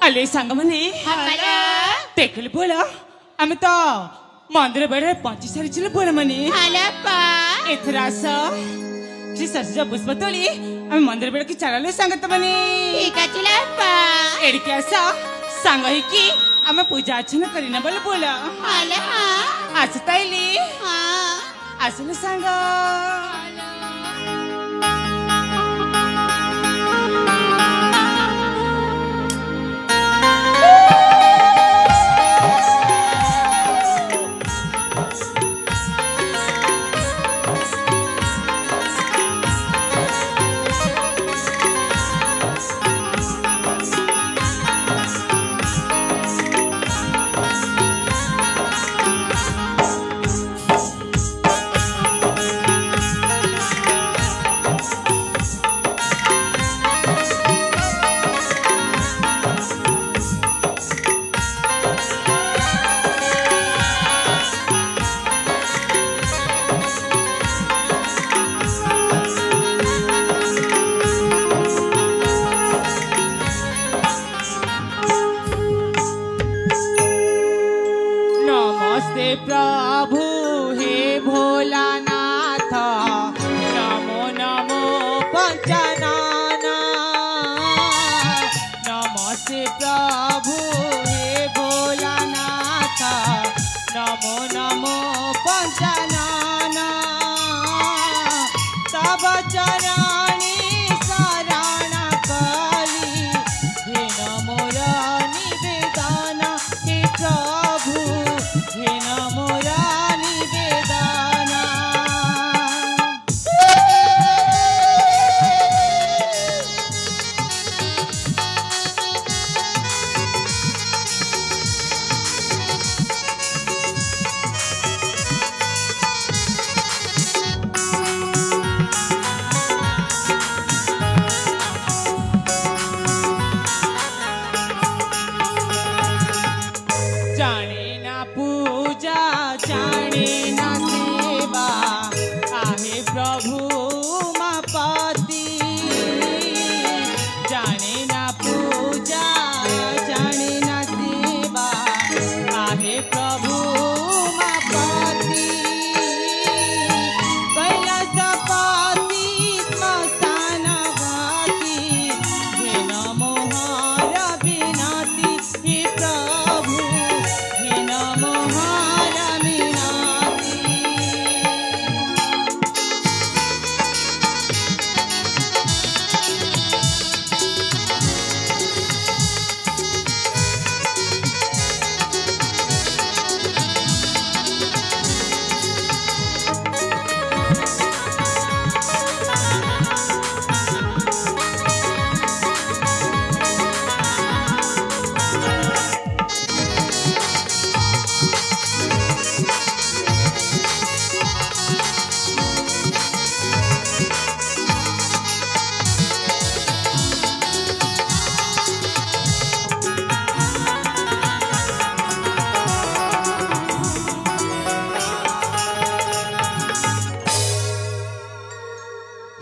Hello सांग मैंने देखली बोला आम तो मंदिर बेड़े पहुंची सारी बोला मैंने एथर आस श्री सरस्वती पुष्प तोली आम मंदिर बेड़े की चला सांगत मैंने एड़के आस सांग की आम पूजा अर्चना करना बोले बोला आसताइली आसले सांग प्रभु हे भोलानाथ नमो नमो पंचनाना नमस्ते प्रभु हे भोलानाथ नमो नमो पंचनाना तब चरणी शरण करी हे मोर निवेदन हे प्रभु हे मोरा निवेदना जाने ना पूजा जाने ना सेवा आहे प्रभु मापति जाने ना पूजा जाने ना सेवा आहे प्रभु मापति कैलासपति स्मशान गति घेन मोहर विनती हे प्रभु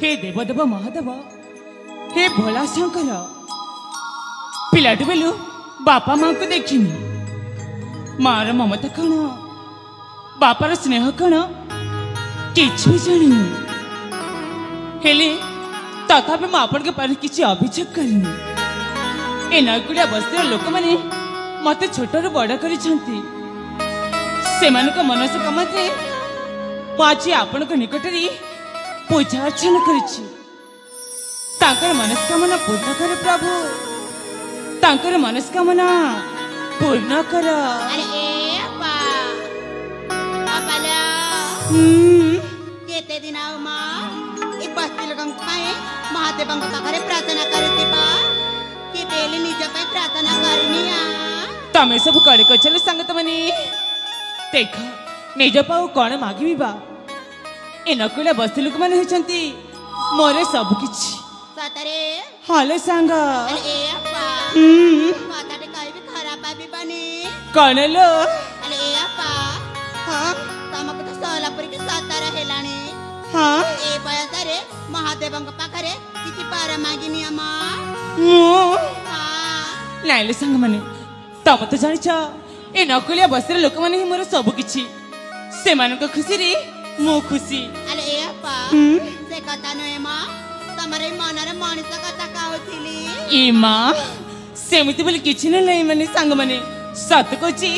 हे देवदेव महादेव हे भोला शंकर पिलाटू बेलू बापा माँ को देखिनी मार ममता कण बापार स्नेह कण किछि भी जानी हेले तथापि मु आपण के पारे किछि अभियोग करिनी ए नैकुड़िया बस्तीर लोक माने मते छोटरू बड़ करिसंती सेमानक मनोकामना मु आज आपण निकट पूजा अर्चना करिछि तांकर मनस्कामना पूर्ण कर प्रभु तांकर मनस्कामना पूर्ण कर केते दिन मा ए बस्ती लोकन पाए महादेव पाखरे प्रार्थना करतिबा के बेली निज पे प्रार्थना करनिया तमे सब कड़े कचले संगत मनी देख निज पाऊ कोन मागिबी बा ए नकुला बस्ती लोक माने हेचंती मोरे सब किछि सतरे हाले सांग ए अपा माताटे काई भी खराब आबी बनी कणलो अरे ए अपा हां तमक तो सोलापुर के सातारा हेलानी हां ए बयसरे महादेव पाखरे किछि पार मागिनी अमा मु हां नाइले संग माने तब तो जानिछ ए नकलिया बसरे लोक माने ही मोर सब किछि से मानक खुशी रे मो खुशी अरे ए अपा से कथा नय मां तमरे मनरे मनिष कथा कहउथिली ए मां सेमिति बोली किछि न लई माने संग माने सत कोछि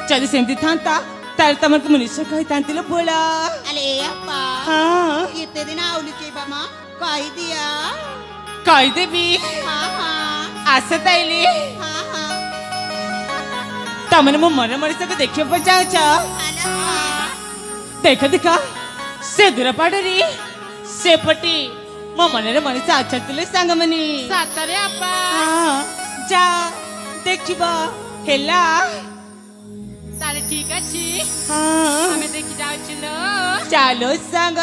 जदि सेमिति थांता तार तमर को मनुष्य कहि तांतिलो बोला अरे ए अपा हां इते दिन आउली के बामा कहि दिया कहि देबी हां हां आशा ताइली हां हां तमने मो मन मनुष्य को देखियो पर जाउ छ देखा देखा से दूर पाडरी से पटी मो मनरे मनुष्य आछतले संग मनी सतरे अपा हां जा देखिबा हेला ताले ठीक अछि हां हमें देखि जाउ छिलो चलो संग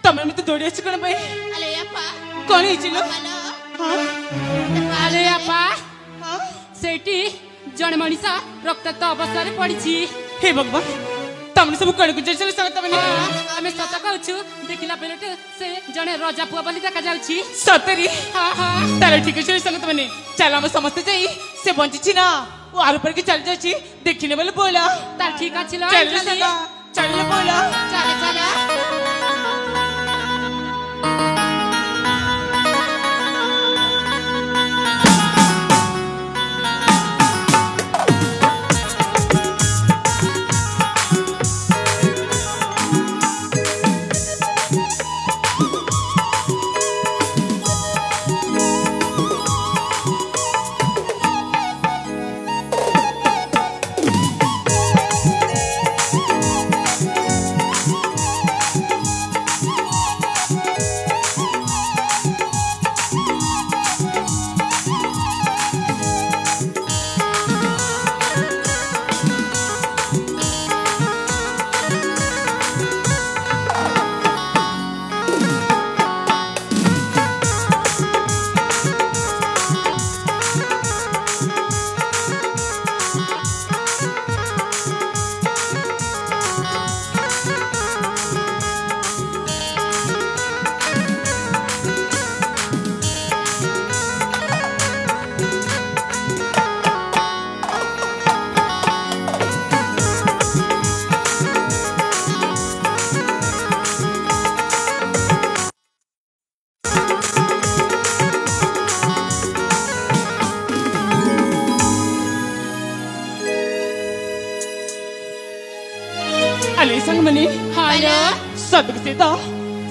तमे मते दौड़ी अछि कोन भाई अरे अपा कोन हिचिलो हेलो हां अरे अपा हां सेठी जण मनिषा रक्ताक्त अवस्था रे पडिछि हे भगवान तमने सब कोन गुजर चले संग तमने हमें सत कहछु देखिला बेलटे से जणे राजा पुआ बलि देखा जाउछि सतरी हां हां तारे ठीक छै संग तमने चल हम समस्त जाई से बंची छी ना वो आर पर के चल जाछि देखिने वाले बोला तार ठीक अछि ल चल संग चल बोला चले चले अले संग मनी हेलो सतक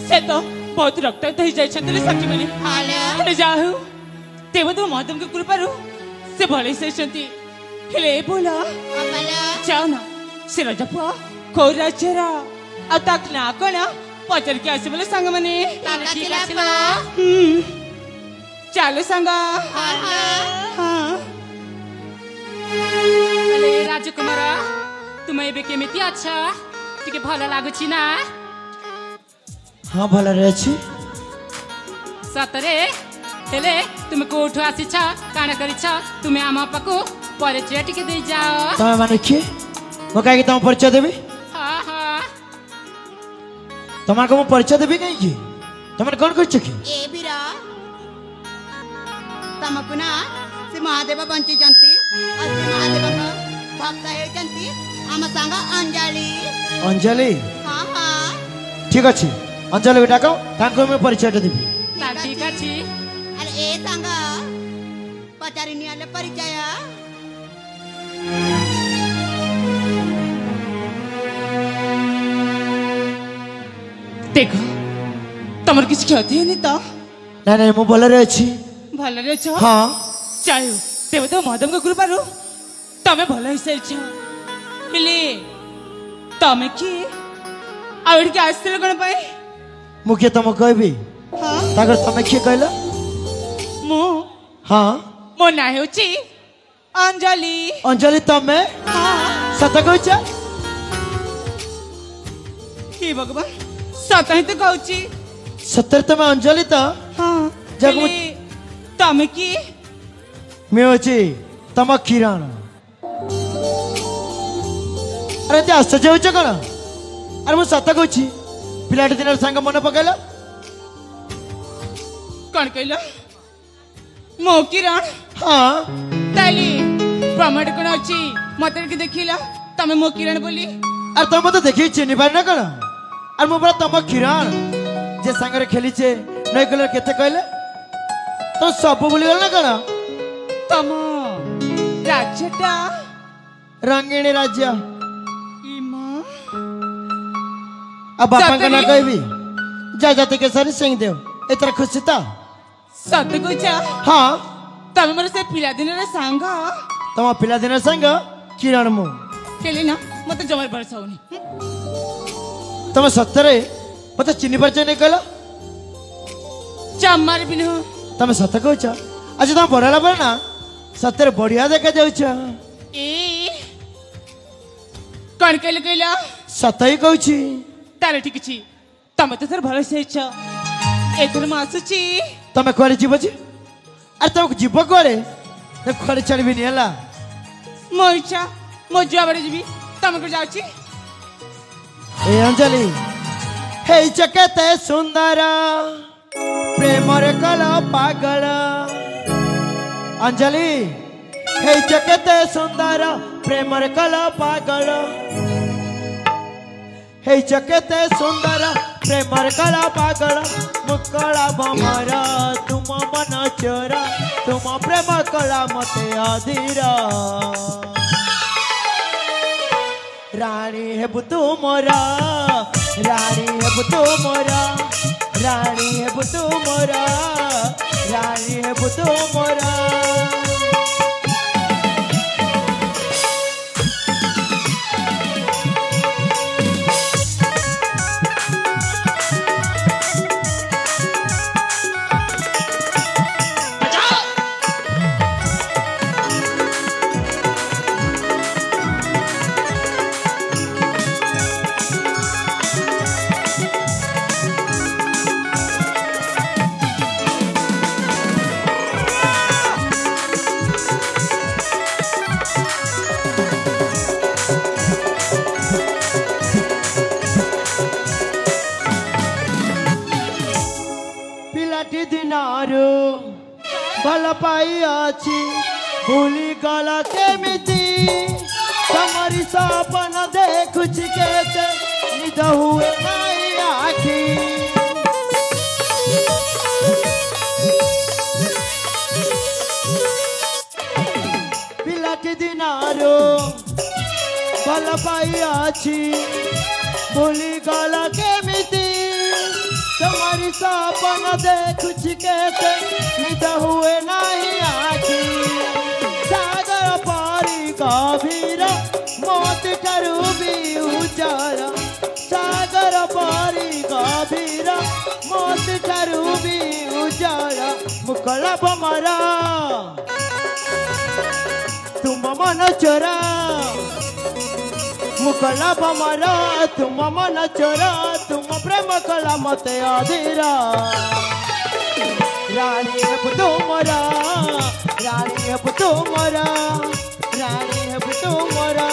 से तो बहुत रक्त ही जाय छतले सखी मनी हेलो अरे जाहु देव तो महादेव के कृपारु से भले से छंती हेले बोला अपला जाओ ना से राजा पुआ को राजरा आ तक ना कोना पचर के आसे बोले संग मनी काका ठीक चिला अछि पा ल चलो संग हां हां अले राजकुमार तुम एबे केमिति अच्छा टिके भल लागुछि ना हाँ भल रहे सतरे हेले तुम कोठु आसीछ काना करिछ तुम आम बापा को परिचय टिके दे जाओ तमे माने किए मो काहे कि तुम परिचय देबी हाँ हाँ तुम को परिचय देबी काहे कि तुम कौन करछ कि ए बीरा तमको ना से महादेव बंची जंती और से महादेव का भक्त हे जंती आम संग अंजलि अंजलि हाँ हाँ ठीक अछि अंजलि बेटा को ताको मैं परिचय देबी ता ठीक अछि अरे ए संग पचारिनी आले परिचय देखो तमर किसी क्षति है नहीं तो नहीं नहीं मु भले अछि भल रे छ हां चायो तेरे तो माधव का कृपारू तमे भल ही सही छ हेले तमे की आवड़ के आस्ते लगन पाए मु के तुम कहबी हां तागर तुम के कहला मो हां मो ना होची अंजलि अंजलि तमे हां सत कहछ हे भगवान सत ही तो कहूची सत्तर तमे अंजलि त हां जग मु- हेले तमे की मैं अछि तम किरण अरे ते आश्चर्य होछ कोन अरे मु सत कहछ पिलाटी दिन संग मन पकैला कौन कहला मो किरण हां ताली प्रमाण कोन अछि मते के देखिला तमे मो किरण बोली अरे तुम मत देखि चिनि पार न कोन अरे मु बड़ा तम किरण जे संगरे खेलीचे नै कलर केते कहले तो सब भूली गल न कोन तम राज्यटा रंगीणी राज्य इमा अब बापा का ना सतरी? कहबी जा जाते के सारी सिंह देव इतना खुशी था सत कुचा हाँ तमे मोर से पिला दिन रे सांग तुम पिला दिन संग किरण मु केली ना मते जमर बरसाउनी तुम सत्तरे मत चिन्नी परिचय नहीं कहला चमर बिन तुम सत कहछ आज तुम बड़ला पर ना सत्तरे बढ़िया देखा जाउछ ए कौन कहले कहला सत ही कहछि तारे ठीक छी तमे तो सर भले से छ एथर मासुची तुम कुआरे जीव छी अरे तुम जीव कुआरे तो कुआरे चढ़बी नहीं हला मो इच्छा मो जुआ बड़े जीवी तमे को जाउची ए अंजलि हे चकते सुंदर प्रेम रे कला पागल अंजलि हे चकते सुंदर प्रेम रे कला पागल हे चकते सुंदर प्रेम रे कला पागल मुकला बमरा तुम मन चोरा तुम प्रेम कला मते अधीरा रानी है बुतु मोरा रानी है बुतु मोरा रानी है बुतु मोरा रानी है बुतु मोरा पिलाटी दिनारो भल पाई अछि भूली गला केमिति तमरी सपन देखुछ केते निद हुए नाई आखी पिलाटी दिनारो भल पाई अछि भूली गला केमिति तुम्हारी सपन देखुछ केते निद हुए नहीं आखी सागर पारी गभीर मौत करू भी उजारा सागर पारी गभीर मौत करू भी उजारा मुकला बमरा तुम मन चोरा मुकला बमरा तुम मन चोरा तुम प्रेम कला मते अधीरा रानी हेबु तू मोरा रानी हेबु तू मोरा रानी हेबु तू मोरा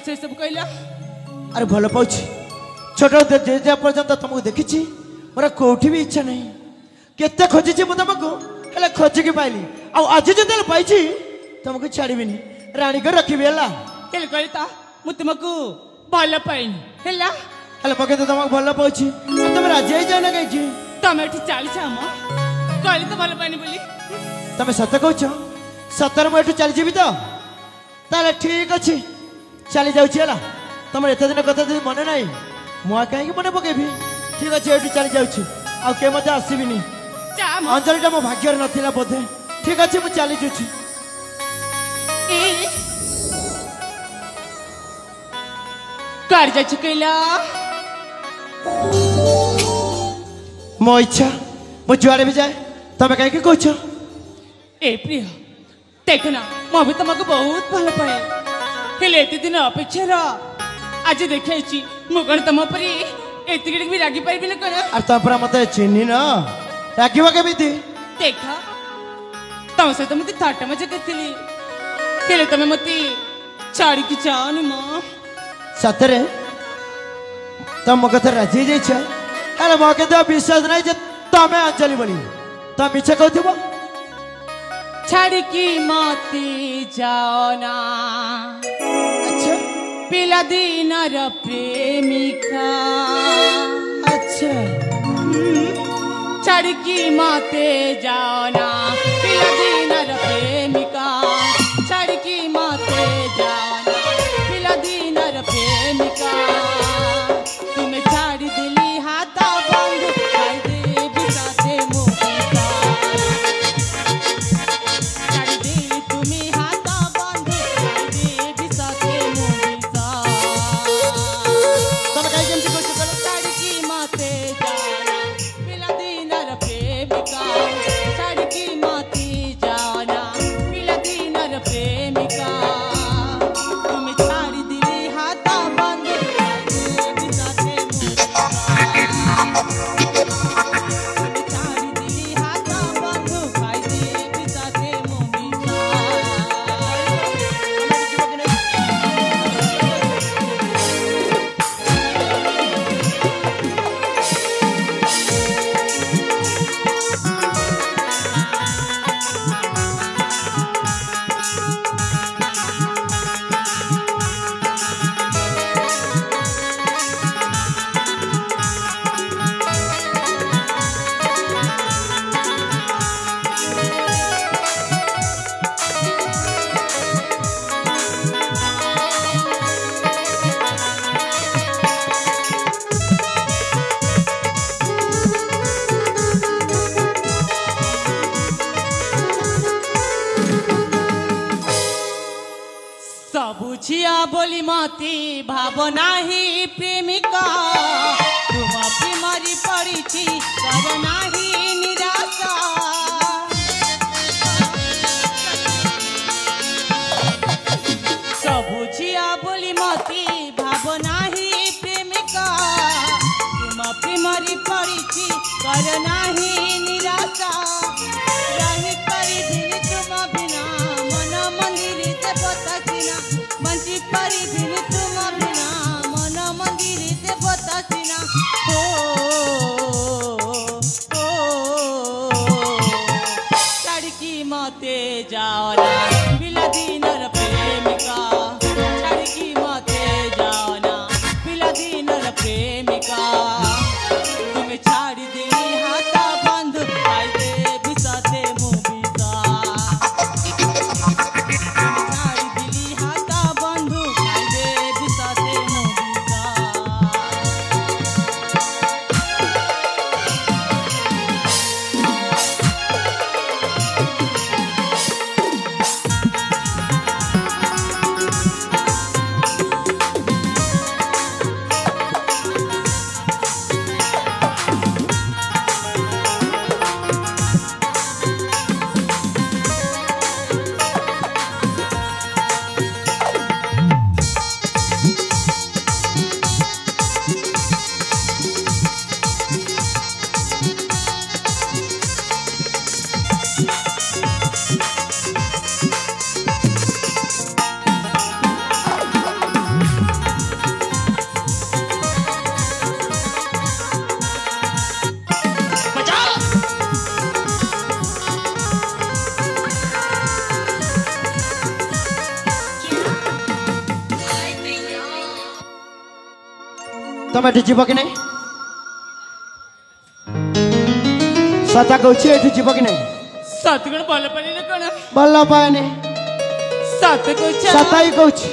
से सब कहला अरे भल पाउछि छोट जे पर्यंत तुमको देखी मोर कोठी भी इच्छा नहीं केते खोजिछि मु तुमको हेले खोजिकी पाइली आ आज जते पाइछि तुमको छाड़ीबिनी रानी को रखिबी हला केले कहता मु तुमको भल पाइनी हला हेले पके तो तुमको भल पाउछि तुम राजी हो जाना कहि तमे एठी चाली छाम कहली तो भल पाइनी बोली तमे सत कहछ सतर मु एठू चली जीबी तो ताले ठीक अछि चली जाउछि हला तुम एते दिन कथा जदि मन नाही मुआ काहे मन पकेबी ठीक अछि एठू चली जाउछि आ के मते आसीबिनी चाम अंजलिटा मो भाग्यर नथिला बोधे ठीक अछि मु चली जुछि कर जा चुकेला मो इच्छा मो जुआड़े भी जाए तमे काहे के कहछ ए प्रिय देखना मु भी तुमको बहुत भल पाए हेले एते दिन अपेक्षा आज देखैछि मु कौन तुम परी एतिक भी रागी पाइबी न कर और तुम पर मते चिन्नी न राखिबा के बिति देखा तुम से तो मते थट्टा मजा करथिली हेले तमे मते छाड़ी की जानी मां सतरे तुम मो कथा राजी जाइछ अरे मो के तो विश्वास नहीं जे तमे अंजलि बोली तुम मिछ कहथिबो छाड़ी की माती जाओ ना अच्छा पिला दीनर प्रेमिका अच्छा छाड़ी की माते जाओ ना पिला दीनर प्रेमिका छाड़ी की माते जाओ ना पिला दीनर प्रेमिका तुम्हें छाड़ी दिली हाथा बंद खाई दे बिसाते मोहिका छाड़ी दिली तुम्हें हाथा बंद खाई दे बिसाते मोहिका तुम काहे केमति कहछ कहलो छाड़ी की माते जाना पिला दीनर प्रेमिका छाड़ी की माते जाना पिला दीनर प्रेमिका तुम्हें छाड़ी दिली हाथा बंद खाई दे बिसाते मोहिका तुम्हें छाड़ी दिली हाथा बंद खाई दे बिसाते मोहिका सबुझिया बोली मती भावना ही प्रेमिका तुम प्रेमरी पड़ी कर नाही निराशा सबुझिया बोली मती भावना ही प्रेमिका तुम प्रेमरी पड़ी कर नाही निराशा रही करी दिन तुम बिना मन मंदिर से बतासीना मंची करी दिन तुम बिना मन मंदिर से बतासीना हो लड़की मते जाओ ना पिला दीनर प्रेमिका लड़की मते जाओ ना पिला दीनर प्रेमिका तुम्हें छाड़ी दिली हाथा बंद खाई दे बिसाते मुबिका तुम्हें छाड़ी दिली ତମେ ଏଠି ଯିବ କି ନାହିଁ ସତା କହୁଛି ଏଠି ଯିବ କି ନାହିଁ ସତ କଣ ଭଲ ପାଇନି ନା କଣ ଭଲ ପାଏନି ସତ କହୁଛ ସତା ହିଁ କହୁଛି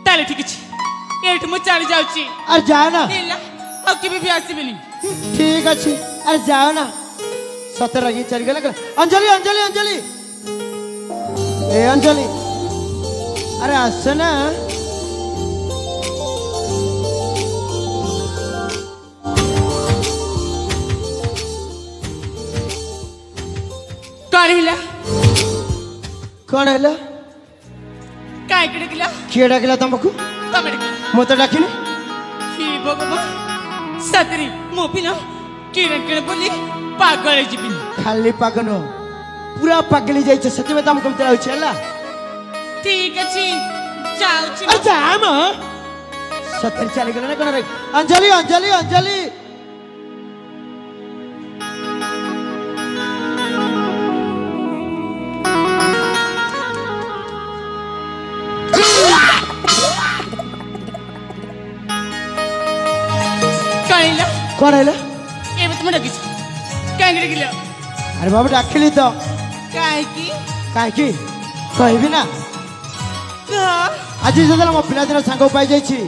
ତାହେଲେ ଠିକ ଅଛି ଏଇଠି ମୁଁ ଚାଲି ଯାଉଛି ଆରେ ଯାଅ ନା ହେଲା ଆଉ କେବେ ବି ଆସିବିନି ଠିକ ଅଛି ଆରେ ଯାଅ ନା ସତ ରାଗି ଚାଲିଗଲା ଅଞ୍ଜଳି ଅଞ୍ଜଳି ଅଞ୍ଜଳି ଏ ଅଞ୍ଜଳି अरे आस ना कौन है काय डाकिला किए डाकिला तुमको मु तो डाकिनी भगवान सतरी मो भी ना किरण किरण बोली पागल जीविन खाली पागल नो पूरा पागली जाइछ सती में तुमको तेरा होछ हला ठीक अछि जाउछि अच्छा हम सतर चली गेल ना कोन रे अंजलि अंजलि अंजलि काइला कोन हैला एबे तुम डकिछ कांगरे गिला अरे बाबू डाकिली तो काहे की कहबी ना आज जो मो पिला दिन सांग पाई जाइछि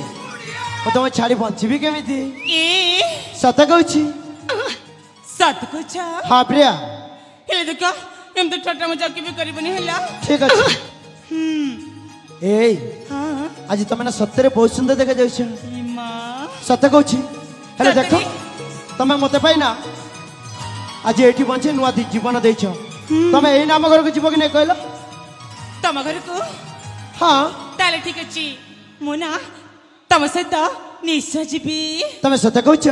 ओ तुम छाड़ी बंचीबी केमिति ए सत कहूछि सत कहछ हां प्रिया हेले देखो एम तो छोटा मजा के भी करबनी हला ठीक अछि ए हां आज तुम ना सत्तरे बहुत सुंदर देखा जाइछ मां सत कहूछि हेले देखो तुम मते पाई ना आज एठी बंचे नुआ जीवन देइछ तुम एई नाम घर को जीव कि नै कहलो तम घर को हाँ ताले ठीक अछि मोना तम सहित निश्चय जीवी तुम सत कहूछ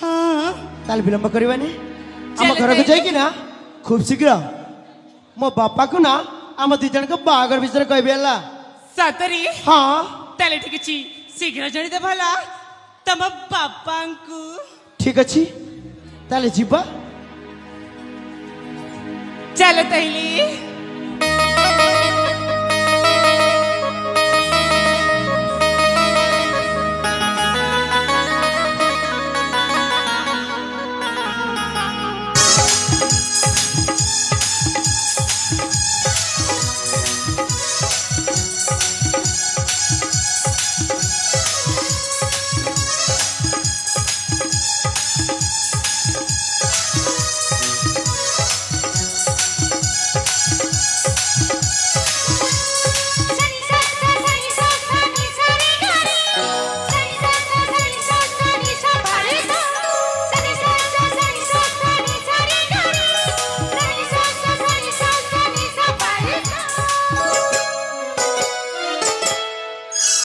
हाँ ताले विलंब करबानी हम घर को जाई कि ना खूब शीघ्र मो बापा को ना हम दी जन को बागर विषय कहबे हला सतरी हाँ ताले ठीक अछि शीघ्र जणी दे भला तम बापा को ठीक अछि ताले जीवा चल तैली